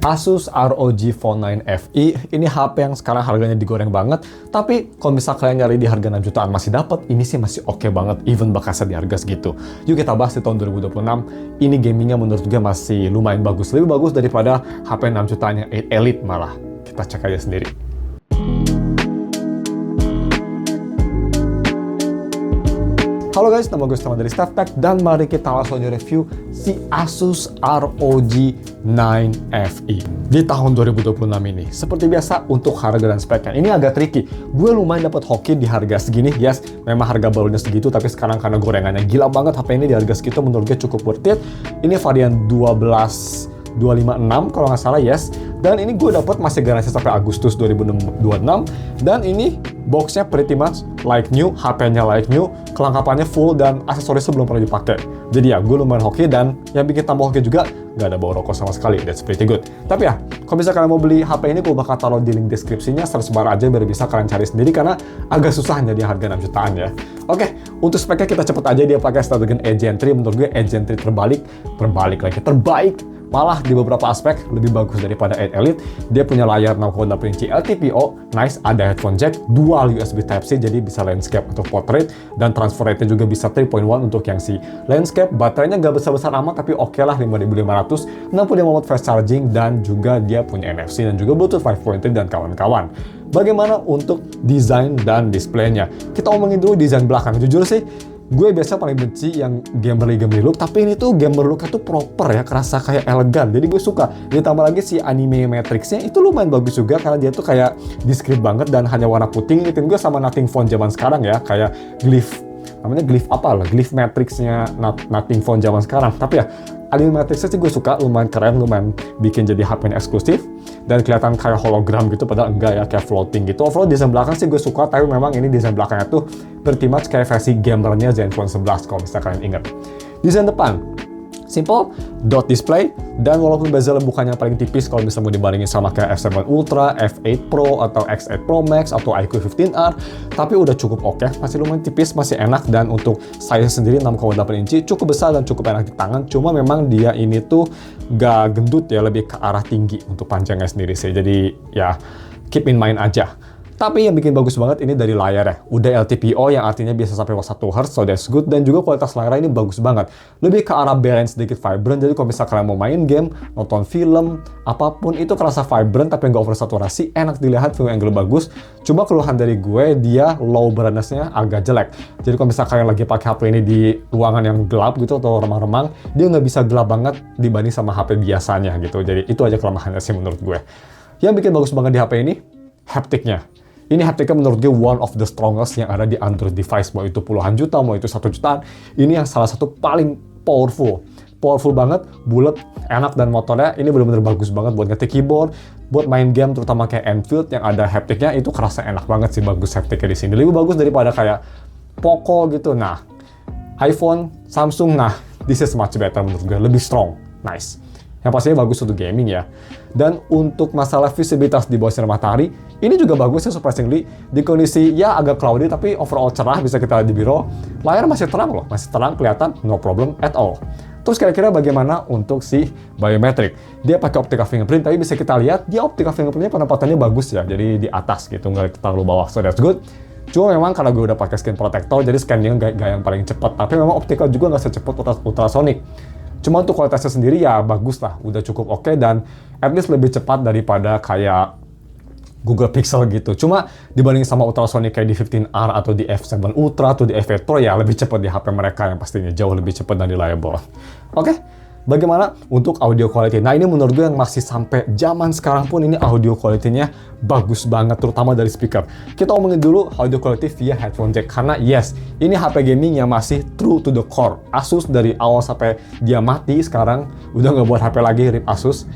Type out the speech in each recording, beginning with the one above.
Asus ROG Phone 9 FE. Ini HP yang sekarang harganya digoreng banget, tapi kalau misal kalian nyari di harga 6 jutaan masih dapat, ini sih masih oke banget, even bakasnya di harga segitu. Yuk kita bahas di tahun 2026, ini gamingnya menurut gue masih lumayan bagus, lebih bagus daripada HP 6 jutaan yang Elite malah. Kita cek aja sendiri. Halo guys, nama gue Stefan dari StefTech dan mari kita langsung review si Asus ROG 9 FE di tahun 2026 ini. Seperti biasa untuk harga dan speknya, ini agak tricky. Gue lumayan dapat hoki di harga segini. Yes, memang harga barunya segitu, tapi sekarang karena gorengannya gila banget, HP ini di harga segitu menurut gue cukup worth it. Ini varian 12256 kalau nggak salah, yes. Dan ini gue dapat masih garansi sampai Agustus 2026. Dan ini boxnya pretty much like new, HP-nya like new, kelengkapannya full dan aksesorisnya belum pernah dipakai. Jadi ya, gue lumayan hoki dan yang bikin tambah hoki juga nggak ada bau rokok sama sekali. That's pretty good. Tapi ya, kalau bisa kalian mau beli HP ini, gue bakal taruh di link deskripsinya, search bar aja biar bisa kalian cari sendiri karena agak susah nyari harga 6 jutaan ya. Oke, untuk speknya kita cepet aja, dia pakai Snapdragon 8 Gen 3. Menurut gue 8 Gen 3 terbaik. Malah di beberapa aspek lebih bagus daripada 8 Elite. Dia punya layar 6,8 inci LTPO, nice, ada headphone jack, dual USB Type-C, jadi bisa landscape untuk portrait, dan transfer rate-nya juga bisa 3.1 untuk yang si landscape. Baterainya nggak besar-besar amat, tapi oke lah, 5500, 65 watt fast charging, dan juga dia punya NFC dan juga Bluetooth 5.3 dan kawan-kawan. Bagaimana untuk desain dan displaynya? Kita omongin dulu desain belakang. Jujur sih, gue biasa paling benci yang gamerly look, tapi ini tuh gamer looknya tuh proper ya, kerasa kayak elegan, jadi gue suka. Ditambah lagi si anime matrixnya itu lumayan bagus juga, karena dia tuh kayak discreet banget dan hanya warna putih. Ngingetin gue sama Nothing Phone zaman sekarang ya, kayak Glyph, namanya Glyph apa lah, Glyph matrixnya Nothing Phone zaman sekarang. Tapi ya, anime matrixnya sih gue suka, lumayan keren, lumayan bikin jadi HP eksklusif dan kelihatan kayak hologram gitu, padahal enggak ya, kayak floating gitu. Overall desain belakang sih gue suka, tapi memang ini desain belakangnya tuh pretty much kayak versi gamernya Zenfone 11 kalau misalnya kalian ingat. Desain depan simple, dot display, dan walaupun bezel bukannya paling tipis kalau misalnya mau dibandingin sama kayak F7 Ultra, F8 Pro, atau X8 Pro Max, atau iQOO 15R, tapi udah cukup oke, masih lumayan tipis, masih enak, dan untuk size sendiri 6,8 inci, cukup besar dan cukup enak di tangan. Cuma memang dia ini tuh gak gendut ya, lebih ke arah tinggi untuk panjangnya sendiri sih, jadi ya keep in mind aja. Tapi yang bikin bagus banget ini dari layarnya. Udah LTPO yang artinya bisa sampai 1 Hz, so that's good. Dan juga kualitas layarnya ini bagus banget. Lebih ke arah balance, sedikit vibrant. Jadi kalau misalnya kalian mau main game, nonton film, apapun itu kerasa vibrant tapi nggak oversaturasi, enak dilihat, view angle bagus. Cuma keluhan dari gue, dia low brightness-nya agak jelek. Jadi kalau misalnya kalian lagi pakai HP ini di ruangan yang gelap gitu atau remang-remang, dia nggak bisa gelap banget dibanding sama HP biasanya gitu. Jadi itu aja kelemahannya sih menurut gue. Yang bikin bagus banget di HP ini, haptiknya. Ini haptiknya menurut gue one of the strongest yang ada di Android device. Mau itu puluhan juta, mau itu 1 jutaan. Ini yang salah satu paling powerful. Powerful banget, bulat, enak, dan motornya ini benar-benar bagus banget buat ngetik keyboard, buat main game terutama kayak Enfield yang ada haptiknya, itu kerasa enak banget sih, bagus haptiknya di sini. Lebih bagus daripada kayak Poco gitu. Nah, iPhone, Samsung, nah this is much better menurut gue, lebih strong, nice. Yang pastinya bagus untuk gaming ya. Dan untuk masalah visibilitas di bawah sinar matahari, ini juga bagus ya, surprisingly. Di kondisi ya agak cloudy, tapi overall cerah, bisa kita lihat di biro. Layar masih terang loh, masih terang, kelihatan, no problem at all. Terus kira-kira bagaimana untuk si biometric? Dia pakai optical fingerprint, tapi bisa kita lihat, dia optical fingerprintnya penempatannya bagus ya, jadi di atas gitu, nggak terlalu bawah, so that's good. Cuma memang karena gue udah pakai screen protector, jadi scanning nggak yang paling cepat. Tapi memang optical juga nggak secepat ultrasonic. Cuma untuk kualitasnya sendiri ya bagus lah, udah cukup oke, dan at least lebih cepat daripada kayak Google Pixel gitu. Cuma dibanding sama ultrasonic kayak di 15R atau di F7 Ultra atau di F8 Pro ya lebih cepat di HP mereka yang pastinya jauh lebih cepat dan reliable. Oke, bagaimana untuk audio quality? Nah ini menurut gue yang masih sampai zaman sekarang pun ini audio quality-nya bagus banget, terutama dari speaker. Kita omongin dulu audio quality via headphone jack, karena yes, ini HP gaming yang masih true to the core. Asus dari awal sampai dia mati sekarang, udah nggak buat HP lagi, rip Asus.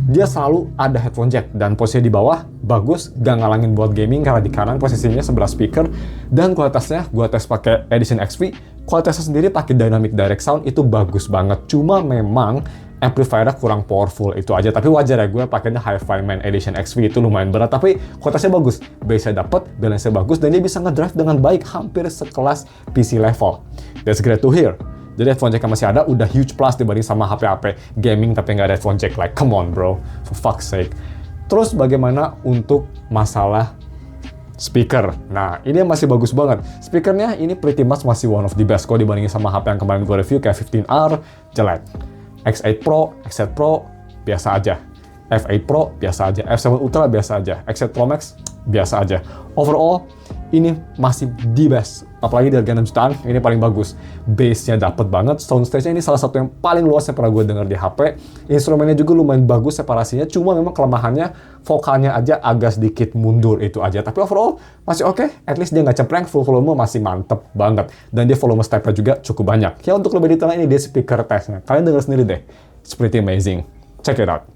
Dia selalu ada headphone jack, dan posisinya di bawah bagus, gak ngalangin buat gaming karena di kanan posisinya sebelah speaker. Dan kualitasnya, gue tes pakai Edition XV, kualitasnya sendiri pakai Dynamic Direct Sound itu bagus banget. Cuma memang amplifiernya kurang powerful, itu aja. Tapi wajar ya, gue pakainya Hi-Fi Man Edition XV, itu lumayan berat, tapi kualitasnya bagus, bassnya dapet, balance-nya bagus, dan dia bisa ngedrive dengan baik, hampir sekelas PC level. That's great to hear. Jadi headphone jack yang masih ada udah huge plus dibanding sama HP-HP gaming tapi nggak ada headphone jack. Like, come on bro, for fuck's sake. Terus bagaimana untuk masalah speaker? Nah, ini masih bagus banget. Speakernya ini pretty much masih one of the best kok dibandingin sama HP yang kemarin gue review kayak 15R, jelek. X8 Pro, X8 Pro, biasa aja. F8 Pro, biasa aja. F7 Ultra, biasa aja. X8 Pro Max, biasa aja. Overall, ini masih the best. Apalagi di harga 6 jutaan, ini paling bagus. Bass-nya dapet banget. Soundstage-nya ini salah satu yang paling luas yang pernah gue denger di HP. Instrumennya juga lumayan bagus separasinya. Cuma memang kelemahannya, vokalnya aja agak sedikit mundur itu aja. Tapi overall, masih oke. At least dia nggak cempreng, full volume masih mantep banget. Dan dia volume step-nya juga cukup banyak. Ya untuk lebih detailnya ini dia speaker testnya. Kalian denger sendiri deh. It's pretty amazing. Check it out.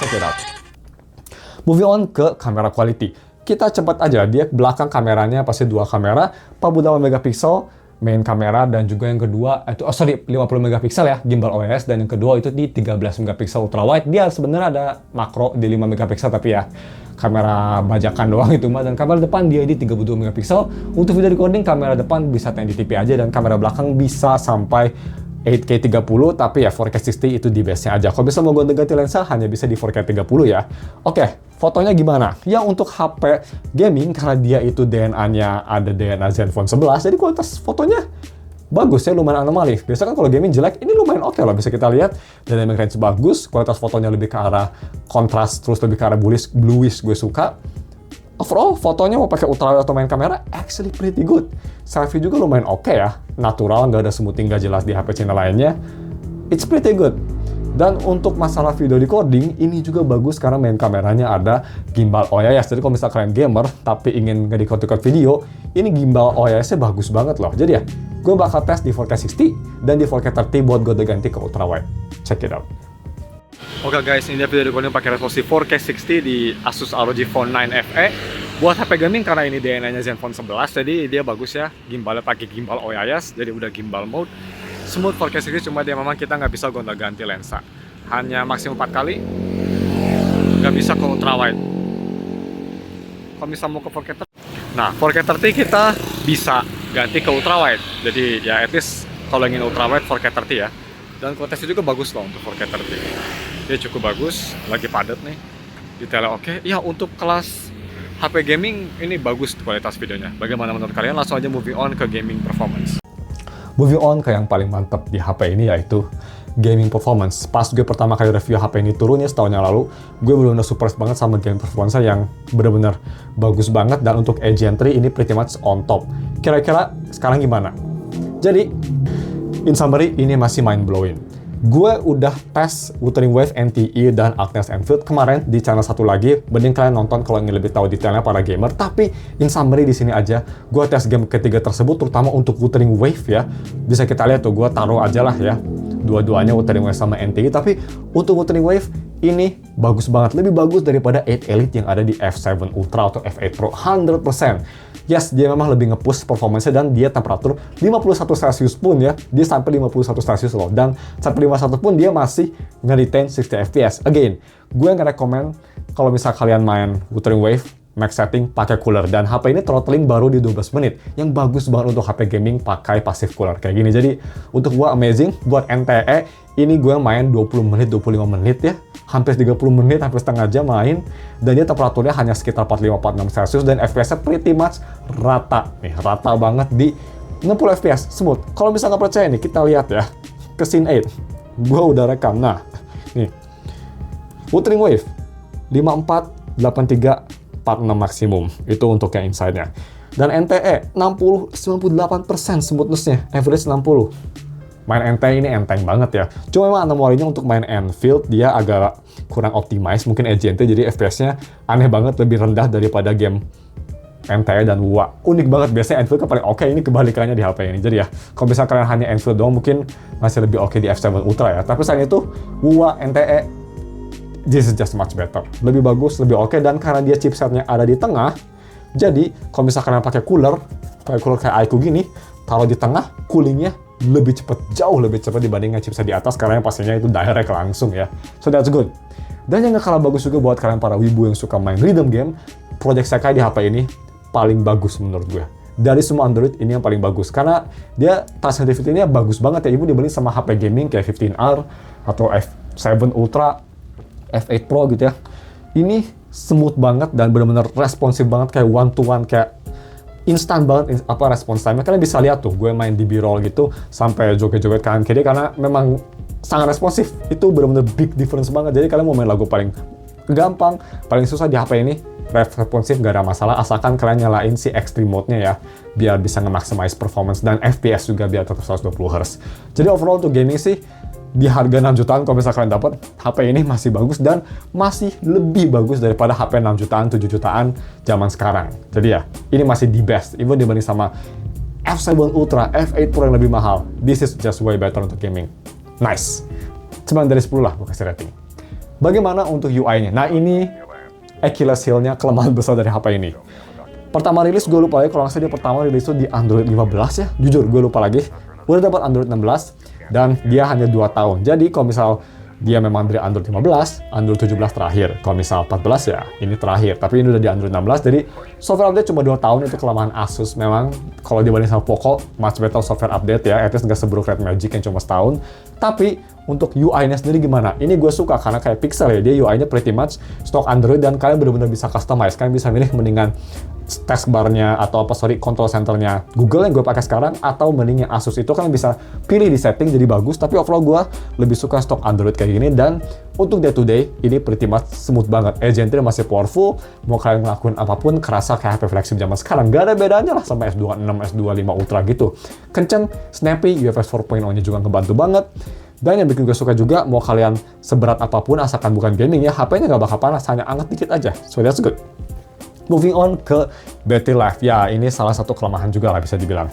Check it out. Moving on ke kamera quality. Kita cepat aja, dia belakang kameranya pasti dua kamera, 48 megapiksel main kamera, dan juga yang kedua itu 50 megapiksel ya, gimbal OIS, dan yang kedua itu di 13 megapiksel ultra wide. Dia sebenarnya ada makro di 5 megapiksel tapi ya kamera bajakan doang itu mah. Dan kamera depan dia di 32 megapiksel. Untuk video recording kamera depan bisa 1080p aja, dan kamera belakang bisa sampai 8K 30, tapi ya 4K 60 itu di base-nya aja. Kalau bisa mau ganti lensa, hanya bisa di 4K 30 ya. Oke, fotonya gimana? Ya untuk HP gaming, karena dia itu DNA-nya ada DNA Zenfone 11, jadi kualitas fotonya bagus ya, lumayan anomali. Biasanya kan kalau gaming jelek, ini lumayan oke lah, bisa kita lihat. Dynamic range bagus, kualitas fotonya lebih ke arah kontras, terus lebih ke arah bluish, gue suka. Overall, fotonya mau pakai ultrawide atau main kamera, actually pretty good. Selfie juga lumayan oke ya. Natural, nggak ada smoothing nggak jelas di HP Cina lainnya. It's pretty good. Dan untuk masalah video recording, ini juga bagus karena main kameranya ada gimbal OIS. Jadi kalau misalnya kalian gamer, tapi ingin nge-record video, ini gimbal OIS-nya bagus banget loh. Jadi ya, gue bakal tes di 4K 60 dan di 4K 30 buat gue ganti ke ultrawide. Check it out. Oke guys, ini dia video recording pakai resolusi 4K 60 di Asus ROG Phone 9 FE. Buat HP gaming karena ini DNA-nya Zenfone 11, jadi dia bagus ya. Gimbalnya pakai gimbal OIS, jadi udah gimbal mode. Smooth 4K 60, cuma dia memang kita nggak bisa gonta-ganti lensa. Hanya maksimum 4 kali, nggak bisa ke ultrawide. Kalau misalnya mau ke 4K 30, nah 4K 30 kita bisa ganti ke ultrawide. Jadi ya at least kalau ingin ultrawide 4K 30 ya. Dan kualitasnya juga bagus loh untuk 4K 30. Dia cukup bagus, lagi padat nih. Detailnya oke. Ya untuk kelas HP gaming ini bagus kualitas videonya. Bagaimana menurut kalian? Langsung aja moving on ke gaming performance. Moving on ke yang paling mantap di HP ini yaitu gaming performance. Pas gue pertama kali review HP ini turunnya setahun yang lalu, gue benar-benar surprise banget sama game performance yang benar-benar bagus banget, dan untuk edge entry ini pretty much on top. Kira-kira sekarang gimana? Jadi, in summary, ini masih mind blowing. Gue udah tes Wuthering Wave NTE dan Agnes Enfield kemarin di channel satu lagi. Mending kalian nonton kalau ingin lebih tahu detailnya para gamer. Tapi in summary di sini aja, gue tes game ketiga tersebut, terutama untuk Wuthering Wave ya. Bisa kita lihat tuh, gue taruh aja lah ya. Dua-duanya Wuthering Wave sama NTE. Tapi untuk Wuthering Wave ini bagus banget, lebih bagus daripada 8 Elite yang ada di F7 Ultra atau F8 Pro 100%. Yes, dia memang lebih nge-push performance-nya, dan dia temperatur 51 Celsius pun ya, dia sampai 51 Celsius loh, dan sampai 51 pun dia masih nge-retain 60 FPS. Again, gue nggak rekomen kalau misal kalian main Wuthering Wave max setting pakai cooler, dan HP ini throttling baru di 12 menit, yang bagus banget untuk HP gaming pakai passive cooler kayak gini. Jadi untuk gue amazing. Buat NTE ini gue main 20 menit, 25 menit ya, hampir 30 menit, hampir setengah jam main, dan dia temperaturnya hanya sekitar 45-46 Celsius, dan FPS-nya pretty much rata nih, rata banget di 60 FPS, smooth. Kalau misalnya nggak percaya nih, kita lihat ya ke scene 8, gue udah rekam. Nah, nih Wuthering Wave 54, 83, 46 maksimum, itu untuk yang inside-nya. Dan NTE 98% smoothness-nya, average 60. Main NTE ini enteng banget ya. Cuma memang anomalinya untuk main Enfield dia agak kurang optimize, mungkin EGNT, jadi FPS-nya aneh banget, lebih rendah daripada game NTE dan WUA. Unik banget, biasanya Enfield kan paling oke, ini kebalikannya di HP ini. Jadi ya, kalau misalnya kalian hanya Enfield doang, mungkin masih lebih oke di F7 Ultra ya. Tapi selain itu, WUA, NTE, this is just much better. Lebih bagus, lebih oke, dan karena dia chipsetnya ada di tengah, jadi kalau misalkan kalian pakai cooler kayak iQOO gini, taruh di tengah, coolingnya lebih cepat, jauh lebih cepat dibandingkan chipset di atas, karena yang pastinya itu direct langsung ya. So that's good. Dan yang gak kalah bagus juga buat kalian para wibu yang suka main rhythm game, Project Sekai di HP ini paling bagus menurut gue. Dari semua Android, ini yang paling bagus. Karena dia touch sensitivity-nya bagus banget ya, ibu dibanding sama HP gaming kayak 15R, atau F7 Ultra, F8 Pro gitu ya. Ini smooth banget dan benar-benar responsif banget, kayak one to one, kayak instan banget response time. Kalian bisa lihat tuh, gue main di B-roll gitu sampai joget-joget kanan kiri karena memang sangat responsif. Itu benar-benar big difference banget. Jadi kalian mau main lagu paling gampang, paling susah di HP ini, responsif gak ada masalah, asalkan kalian nyalain si extreme mode-nya ya, biar bisa nge-maximize performance dan FPS juga biar tetap 120 Hz. Jadi overall untuk gaming sih, di harga 6 jutaan kalau misalnya kalian dapat, HP ini masih bagus dan masih lebih bagus daripada HP 6 jutaan, 7 jutaan zaman sekarang. Jadi ya, ini masih the best, even dibanding sama F7 Ultra, F8 Pro yang lebih mahal. This is just way better untuk gaming. Nice. 9 dari 10 lah gue kasih rating. Bagaimana untuk UI-nya? Nah ini Achilles heel-nya, kelemahan besar dari HP ini. Pertama rilis gue lupa lagi, kalau nggak salah dia pertama rilis itu di Android 15 ya. Jujur gue lupa lagi. Udah dapat Android 16 dan dia hanya 2 tahun. Jadi kalau misal dia memang dari Android 15, Android 17 terakhir. Kalau misal 14 ya ini terakhir. Tapi ini udah di Android 16, jadi software update cuma 2 tahun, itu kelemahan Asus. Memang kalau dibanding sama Poco, much better software update ya. At least nggak seburuk Red Magic yang cuma setahun. Tapi untuk UI-nya sendiri gimana? Ini gue suka karena kayak Pixel ya, dia UI-nya pretty much stock Android dan kalian benar-benar bisa customize. Kalian bisa milih mendingan taskbar-nya atau control center-nya Google yang gue pakai sekarang, atau mending yang Asus itu kalian bisa pilih di setting jadi bagus. Tapi overall gue lebih suka stock Android kayak gini, dan untuk day to day ini pretty much smooth banget. Agent-nya masih powerful, mau kalian ngelakuin apapun kerasa kayak HP flagship zaman sekarang. Gak ada bedanya lah sama S26, S25 Ultra gitu. Kenceng, snappy, UFS 4.0-nya juga ngebantu banget. Dan yang bikin gue suka juga, mau kalian seberat apapun asalkan bukan gaming ya, HP-nya nggak bakal panas, hanya anget dikit aja. So that's good. Moving on ke battery life. Ya, ini salah satu kelemahan juga lah bisa dibilang.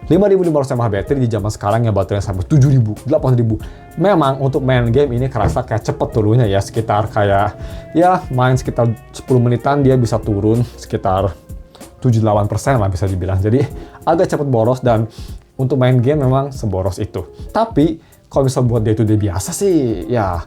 5.500 mAh baterai di zaman sekarang yang baterainya sampai 7.000, 8.000. Memang untuk main game ini kerasa kayak cepet turunnya ya, sekitar kayak ya main sekitar 10 menitan dia bisa turun sekitar 78% lah bisa dibilang. Jadi agak cepet boros, dan untuk main game memang seboros itu. Tapi kalau bisa buat day to day biasa sih ya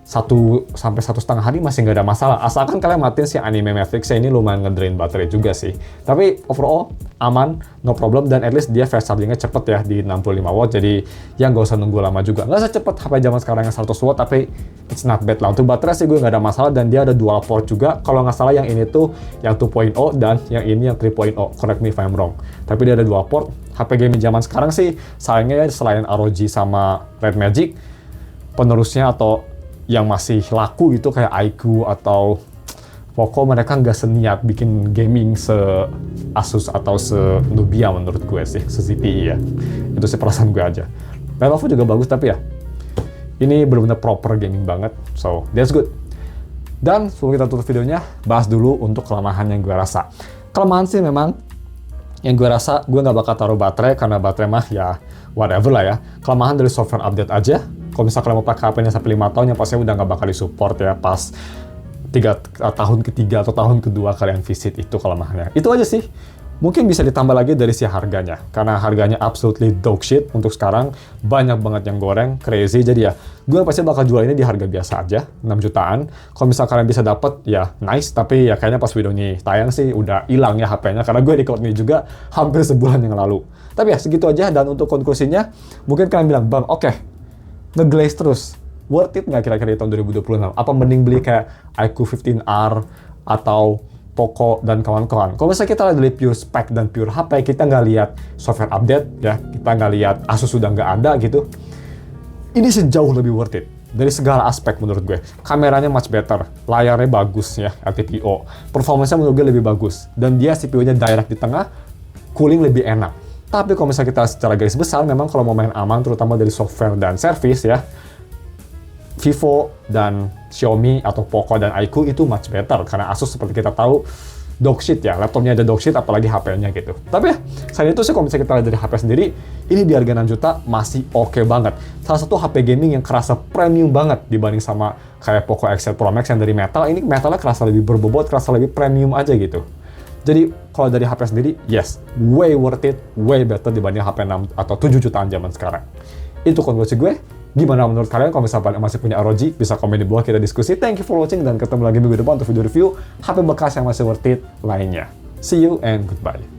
1 sampai 1,5 hari masih nggak ada masalah, asalkan kalian matiin si anime Matrix ini lumayan ngedrain baterai juga sih. Tapi overall aman, no problem, dan at least dia fast chargingnya cepet ya di 65 watt, jadi yang nggak usah nunggu lama juga. Nggak secepet HP zaman sekarang yang 100 watt, tapi it's not bad lah. Untuk baterai sih gue nggak ada masalah, dan dia ada dual port juga. Kalau nggak salah yang ini tuh yang 2.0 dan yang ini yang 3.0, correct me if I'm wrong. Tapi dia ada dual port. HP gaming zaman sekarang sih sayangnya ya, selain ROG sama Red Magic, penerusnya atau yang masih laku gitu kayak iQOO atau Poco, mereka nggak seniat bikin gaming se-Asus atau se-Nubia menurut gue sih, se-ZTE ya. Itu sih perasaan gue aja. Lenovo juga bagus, tapi ya ini benar-benar proper gaming banget, so that's good. Dan sebelum kita tutup videonya, bahas dulu untuk kelemahan yang gue rasa. Kelemahan sih memang yang gue rasa, gue nggak bakal taruh baterai karena baterai mah ya whatever lah ya. Kelemahan dari software update aja. Kalau misalnya kalian mau pakai HP-nya sampai 5 tahun, yang pasti udah nggak bakal disupport ya pas tahun ketiga atau tahun kedua kalian visit, itu kelemahannya. Itu aja sih. Mungkin bisa ditambah lagi dari si harganya, karena harganya absolutely dog shit untuk sekarang. Banyak banget yang goreng, crazy. Jadi ya, gue pasti bakal jual ini di harga biasa aja, 6 jutaan. Kalau misalnya kalian bisa dapat, ya nice. Tapi ya kayaknya pas video ini tayang sih udah hilang ya HP-nya, karena gue record ini juga hampir sebulan yang lalu. Tapi ya segitu aja, dan untuk konklusinya, mungkin kalian bilang, Bang, oke, nge-glaze terus, worth it nggak kira-kira di tahun 2026? Apa mending beli kayak iQOO 15R atau Poco dan kawan-kawan? Kalau misalnya kita lihat dari pure spec dan pure HP, kita nggak lihat software update ya, kita nggak lihat Asus sudah nggak ada gitu, ini sejauh lebih worth it dari segala aspek menurut gue. Kameranya much better, layarnya bagus ya, LTPO, performance-nya menurut gue lebih bagus, dan dia CPU-nya direct di tengah, cooling lebih enak. Tapi kalau misalnya kita secara garis besar, memang kalau mau main aman, terutama dari software dan service ya, Vivo dan Xiaomi atau Poco dan iQOO itu much better. Karena Asus seperti kita tahu, dog shit ya, laptopnya aja dog shit apalagi HP-nya gitu. Tapi ya, selain itu sih kalau misalnya kita lihat dari HP sendiri, ini di harga 6 juta masih oke banget. Salah satu HP gaming yang kerasa premium banget dibanding sama kayak Poco X7 Pro Max yang dari metal, ini metalnya kerasa lebih berbobot, kerasa lebih premium aja gitu. Jadi kalau dari HP sendiri, yes, way worth it, way better dibanding HP 6 atau 7 jutaan zaman sekarang. Itu konklusi gue. Gimana menurut kalian? Kalau misalnya masih punya ROG, bisa komen di bawah, kita diskusi. Thank you for watching, dan ketemu lagi minggu depan untuk video review HP bekas yang masih worth it lainnya. See you and goodbye.